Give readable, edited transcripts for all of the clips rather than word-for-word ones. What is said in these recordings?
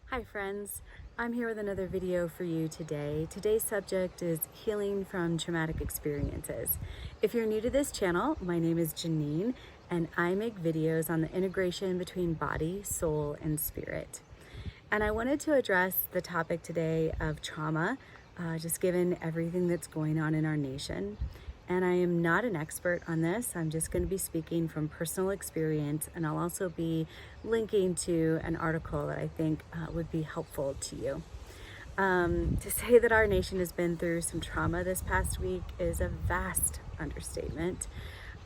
Hi friends, I'm here with another video for you today. Today's subject is healing from traumatic experiences. If you're new to this channel, my name is Janine and I make videos on the integration between body, soul, and spirit. And I wanted to address the topic today of trauma, just given everything that's going on in our nation. And I am not an expert on this. I'm just going to be speaking from personal experience, and I'll also be linking to an article that I think would be helpful to you. To say that our nation has been through some trauma this past week is a vast understatement.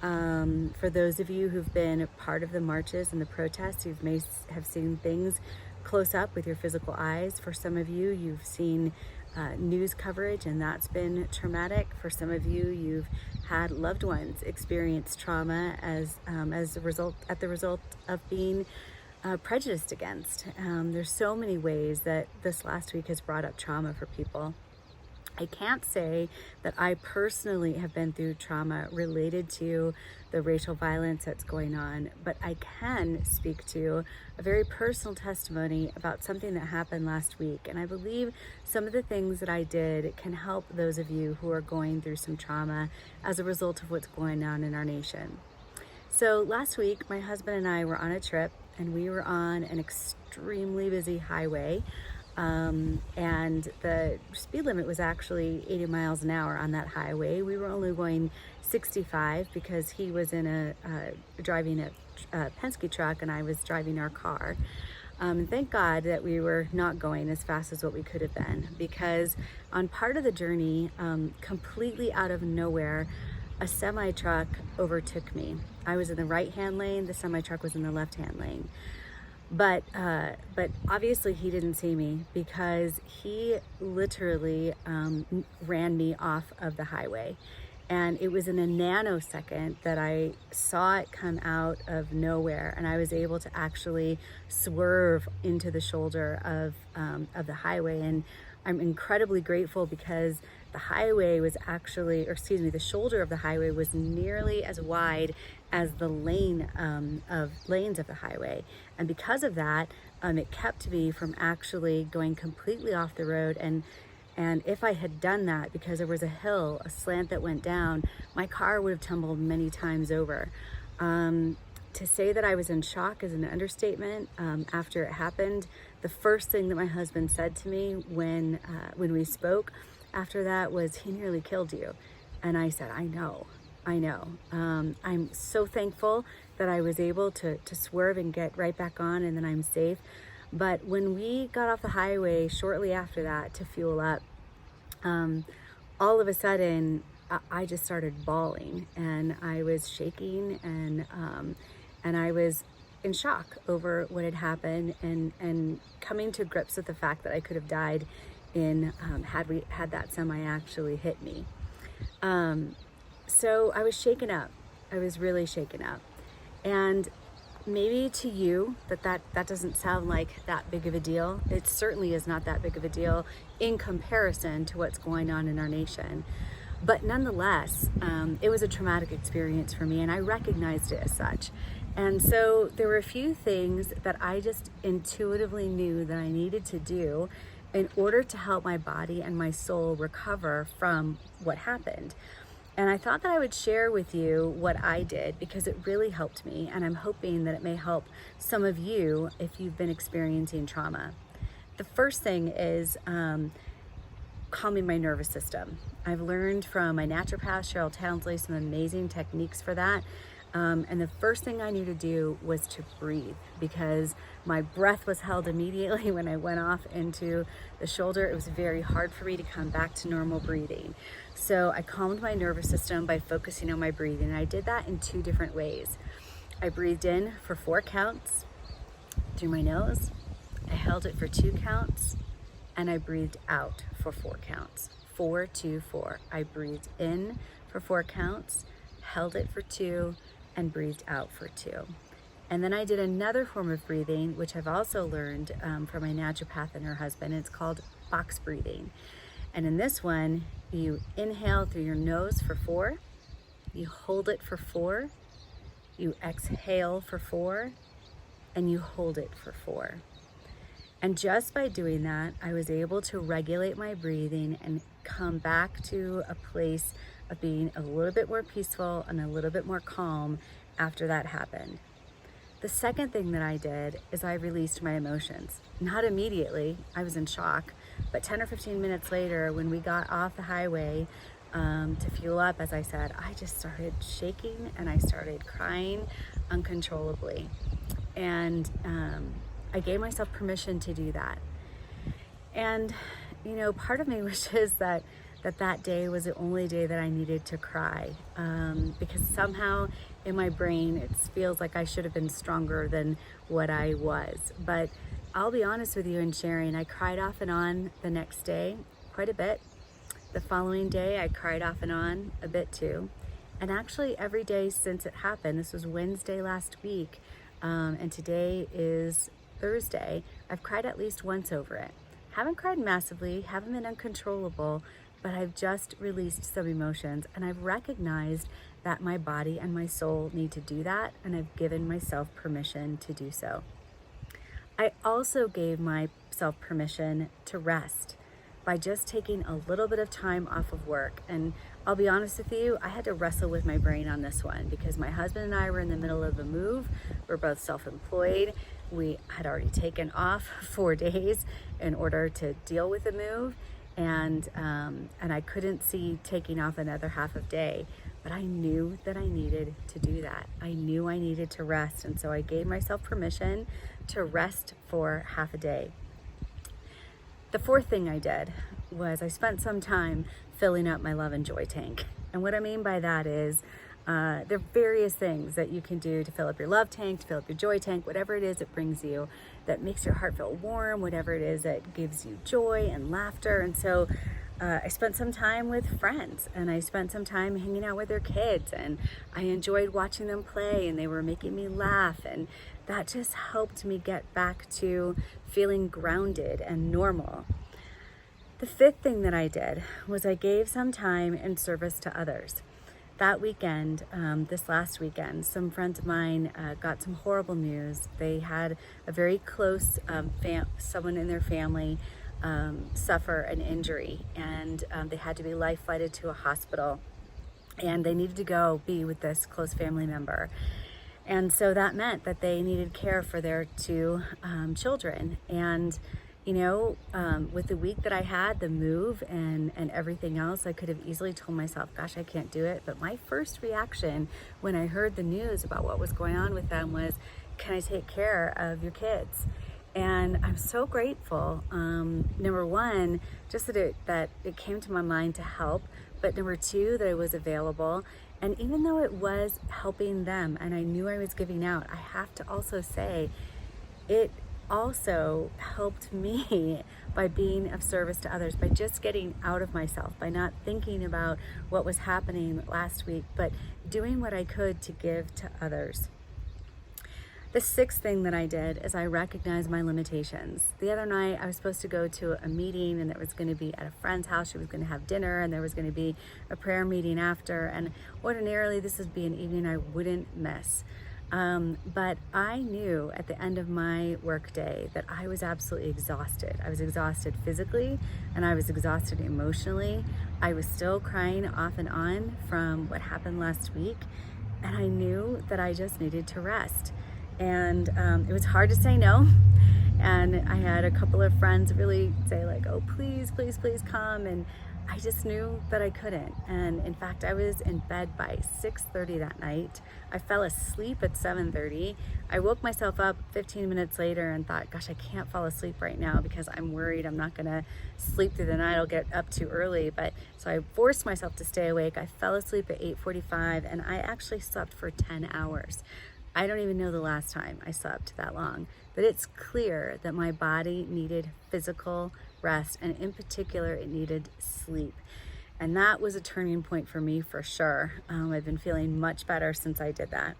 For those of you who've been part of the marches and the protests, you may have seen things close up with your physical eyes. For some of you, you've seen news coverage, and that's been traumatic. For some of you, you've had loved ones experience trauma as a result of being prejudiced against. There's so many ways that this last week has brought up trauma for people. I can't say that I personally have been through trauma related to the racial violence that's going on, but I can speak to a very personal testimony about something that happened last week. And I believe some of the things that I did can help those of you who are going through some trauma as a result of what's going on in our nation. So last week, my husband and I were on a trip, and we were on an extremely busy highway. And the speed limit was actually 80 miles an hour on that highway. We were only going 65 because he was in driving a Penske truck and I was driving our car. And thank God that we were not going as fast as what we could have been, because on part of the journey, completely out of nowhere, a semi-truck overtook me. I was in the right-hand lane, the semi-truck was in the left-hand lane. But obviously he didn't see me, because he literally ran me off of the highway. And it was in a nanosecond that I saw it come out of nowhere, and I was able to actually swerve into the shoulder of the highway. And I'm incredibly grateful, because the highway was actually, the shoulder of the highway was nearly as wide as the lanes of the highway. And because of that, it kept me from actually going completely off the road. And if I had done that, because there was a slant that went down, my car would have tumbled many times over. To say that I was in shock is an understatement. After it happened, the first thing that my husband said to me when we spoke after that was, "He nearly killed you." And I said, I know. I'm so thankful that I was able to swerve and get right back on, and then I'm safe. But when we got off the highway shortly after that to fuel up, all of a sudden I just started bawling, and I was shaking, and I was in shock over what had happened, and coming to grips with the fact that I could have died had that semi actually hit me. So I was shaken up. I was really shaken up. And maybe to you that doesn't sound like that big of a deal. It certainly is not that big of a deal in comparison to what's going on in our nation. But nonetheless, it was a traumatic experience for me, and I recognized it as such. And so there were a few things that I just intuitively knew that I needed to do in order to help my body and my soul recover from what happened. And I thought that I would share with you what I did, because it really helped me, and I'm hoping that it may help some of you if you've been experiencing trauma. The first thing is calming my nervous system. I've learned from my naturopath, Cheryl Townsley, some amazing techniques for that. And the first thing I knew to do was to breathe, because my breath was held immediately when I went off into the shoulder. It was very hard for me to come back to normal breathing. So I calmed my nervous system by focusing on my breathing. And I did that in two different ways. I breathed in for 4 counts through my nose. I held it for 2 counts, and I breathed out for 4 counts. 4, 2, 4. I breathed in for 4 counts, held it for 2, and breathed out for 2. And then I did another form of breathing, which I've also learned from my naturopath and her husband. It's called box breathing. And in this one, you inhale through your nose for 4, you hold it for 4, you exhale for 4, and you hold it for 4. And just by doing that, I was able to regulate my breathing and come back to a place of being a little bit more peaceful and a little bit more calm after that happened. The second thing that I did is I released my emotions. Not immediately, I was in shock, but 10 or 15 minutes later, when we got off the highway to fuel up, as I said, I just started shaking and I started crying uncontrollably. And I gave myself permission to do that. And, you know, part of me wishes that day was the only day that I needed to cry, because somehow in my brain it feels like I should have been stronger than what I was. But I'll be honest with you in sharing, I cried off and on the next day quite a bit. The following day I cried off and on a bit too. And actually every day since it happened, this was Wednesday last week, and today is Thursday, I've cried at least once over it. Haven't cried massively, haven't been uncontrollable, but I've just released some emotions and I've recognized that my body and my soul need to do that, and I've given myself permission to do so. I also gave myself permission to rest by just taking a little bit of time off of work. And I'll be honest with you, I had to wrestle with my brain on this one because my husband and I were in the middle of a move. We're both self-employed. We had already taken off 4 days in order to deal with the move. And I couldn't see taking off another half a day, but I knew that I needed to do that. I knew I needed to rest. And so I gave myself permission to rest for half a day. The fourth thing I did was I spent some time filling up my love and joy tank. And what I mean by that is there are various things that you can do to fill up your love tank, to fill up your joy tank, whatever it is that brings you, that makes your heart feel warm, whatever it is that gives you joy and laughter. And so I spent some time with friends, and I spent some time hanging out with their kids, and I enjoyed watching them play, and they were making me laugh, and that just helped me get back to feeling grounded and normal. The fifth thing that I did was I gave some time in service to others. That weekend, this last weekend, some friends of mine got some horrible news. They had a very close someone in their family suffer an injury, and they had to be life flighted to a hospital, and they needed to go be with this close family member. And so that meant that they needed care for their two children. And you know, with the week that I had, the move and everything else, I could have easily told myself, gosh, I can't do it. But my first reaction when I heard the news about what was going on with them was, can I take care of your kids? And I'm so grateful. Number one, just that it came to my mind to help, but number two, that I was available. And even though it was helping them and I knew I was giving out, I have to also say it also helped me by being of service to others, by just getting out of myself, by not thinking about what was happening last week, but doing what I could to give to others. The sixth thing that I did is I recognized my limitations. The other night I was supposed to go to a meeting, and it was going to be at a friend's house. She was going to have dinner, and there was going to be a prayer meeting after, and ordinarily this would be an evening I wouldn't miss. But I knew at the end of my work day that I was absolutely exhausted. I was exhausted physically, and I was exhausted emotionally. I was still crying off and on from what happened last week, and I knew that I just needed to rest. And it was hard to say no. And I had a couple of friends really say like, oh, please, please, please come. And I just knew that I couldn't. And in fact, I was in bed by 6:30 that night. I fell asleep at 7:30. I woke myself up 15 minutes later and thought, gosh, I can't fall asleep right now because I'm worried I'm not gonna sleep through the night. I'll get up too early. But so I forced myself to stay awake. I fell asleep at 8:45, and I actually slept for 10 hours. I don't even know the last time I slept that long, but it's clear that my body needed physical rest, and in particular, it needed sleep. And that was a turning point for me for sure. I've been feeling much better since I did that.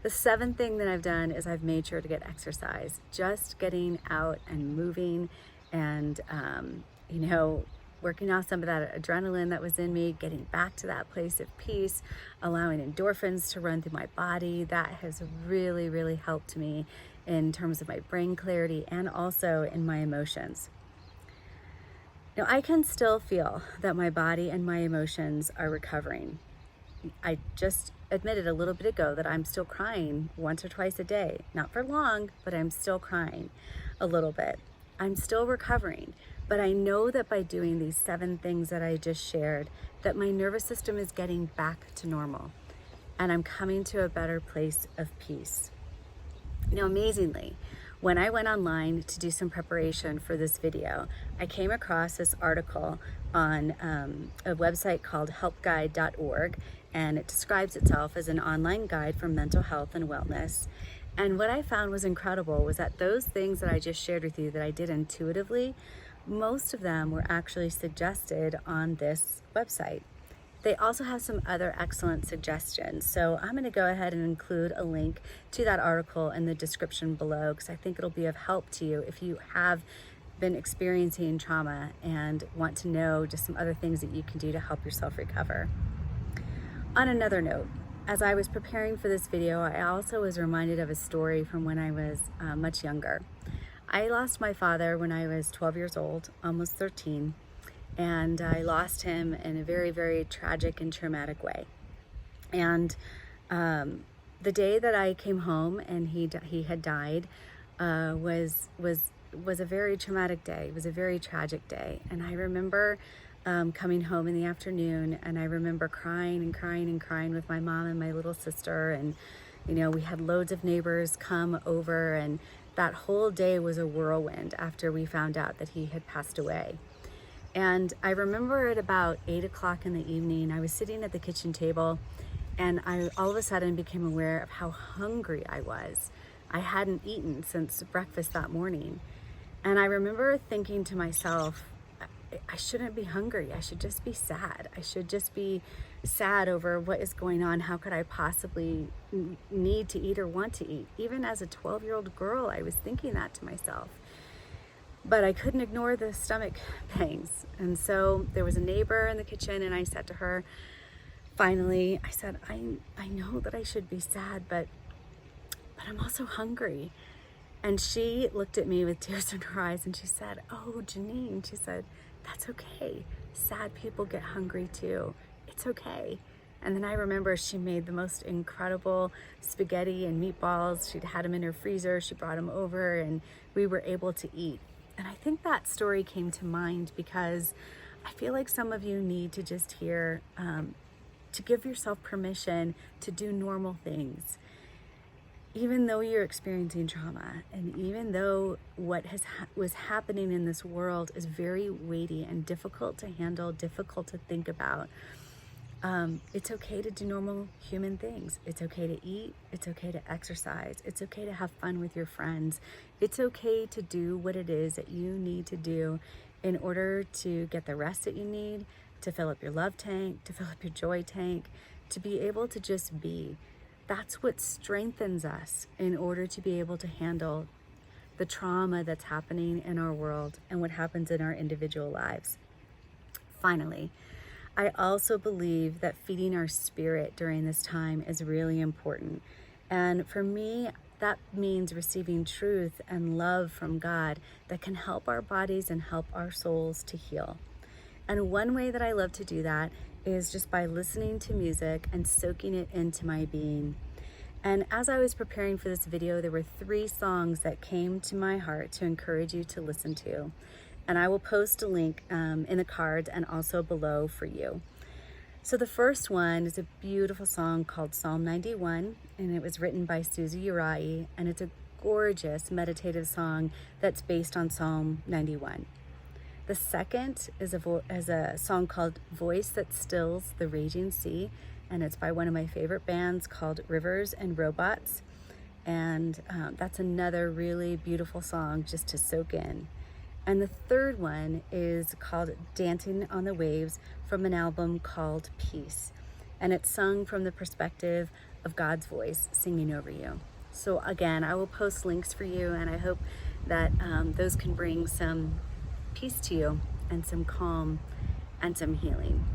The seventh thing that I've done is I've made sure to get exercise, just getting out and moving and, working off some of that adrenaline that was in me, getting back to that place of peace, allowing endorphins to run through my body. That has really, really helped me. in terms of my brain clarity and also in my emotions. Now, I can still feel that my body and my emotions are recovering. I just admitted a little bit ago that I'm still crying once or twice a day. Not for long, but I'm still crying a little bit. I'm still recovering, but I know that by doing these 7 things that I just shared, that my nervous system is getting back to normal and I'm coming to a better place of peace. Now, amazingly, when I went online to do some preparation for this video, I came across this article on a website called helpguide.org, and it describes itself as an online guide for mental health and wellness. And what I found was incredible was that those things that I just shared with you that I did intuitively, most of them were actually suggested on this website. They also have some other excellent suggestions. So I'm going to go ahead and include a link to that article in the description below, because I think it'll be of help to you if you have been experiencing trauma and want to know just some other things that you can do to help yourself recover. On another note, as I was preparing for this video, I also was reminded of a story from when I was much younger. I lost my father when I was 12 years old, almost 13. And I lost him in a very, very tragic and traumatic way. And the day that I came home and he had died was a very traumatic day. It was a very tragic day. And I remember coming home in the afternoon, and I remember crying and crying and crying with my mom and my little sister. And you know, we had loads of neighbors come over, and that whole day was a whirlwind after we found out that he had passed away. And I remember at about 8 o'clock in the evening, I was sitting at the kitchen table, and I all of a sudden became aware of how hungry I was. I hadn't eaten since breakfast that morning. And I remember thinking to myself, I shouldn't be hungry. I should just be sad. I should just be sad over what is going on. How could I possibly need to eat or want to eat? Even as a 12-year-old girl, I was thinking that to myself. But I couldn't ignore the stomach pangs. And so there was a neighbor in the kitchen, and I said to her, finally, I said, I know that I should be sad, but I'm also hungry. And she looked at me with tears in her eyes, and she said, oh, Janine, she said, that's okay. Sad people get hungry too. It's okay. And then I remember she made the most incredible spaghetti and meatballs. She'd had them in her freezer. She brought them over, and we were able to eat. And I think that story came to mind because I feel like some of you need to just hear, to give yourself permission to do normal things. Even though you're experiencing trauma, and even though what was happening in this world is very weighty and difficult to handle, difficult to think about, it's okay to do normal human things. It's okay to eat. It's okay to exercise. It's okay to have fun with your friends. It's okay to do what it is that you need to do in order to get the rest that you need, to fill up your love tank, to fill up your joy tank, to be able to just be. That's what strengthens us in order to be able to handle the trauma that's happening in our world and what happens in our individual lives. Finally, I also believe that feeding our spirit during this time is really important. And for me, that means receiving truth and love from God that can help our bodies and help our souls to heal. And one way that I love to do that is just by listening to music and soaking it into my being. And as I was preparing for this video, there were 3 songs that came to my heart to encourage you to listen to. And I will post a link in the cards and also below for you. So the first one is a beautiful song called Psalm 91, and it was written by Susie Uriah, and it's a gorgeous meditative song that's based on Psalm 91. The second is a song called Voice That Stills the Raging Sea, and it's by one of my favorite bands called Rivers and Robots. And that's another really beautiful song just to soak in. And the third one is called Dancing on the Waves from an album called Peace. And it's sung from the perspective of God's voice singing over you. So again, I will post links for you, and I hope that those can bring some peace to you and some calm and some healing.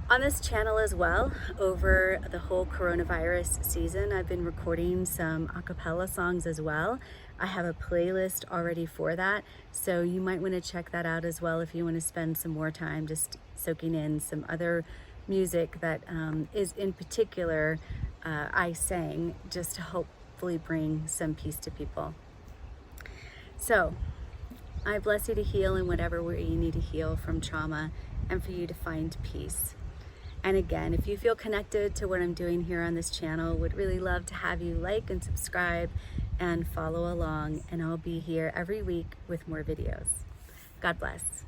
On this channel as well, over the whole coronavirus season, I've been recording some a cappella songs as well. I have a playlist already for that, so you might want to check that out as well if you want to spend some more time just soaking in some other music that is in particular I sang, just to hopefully bring some peace to people. So I bless you to heal in whatever way you need to heal from trauma, and for you to find peace. And again, if you feel connected to what I'm doing here on this channel, would really love to have you like and subscribe and follow along, and I'll be here every week with more videos. God bless.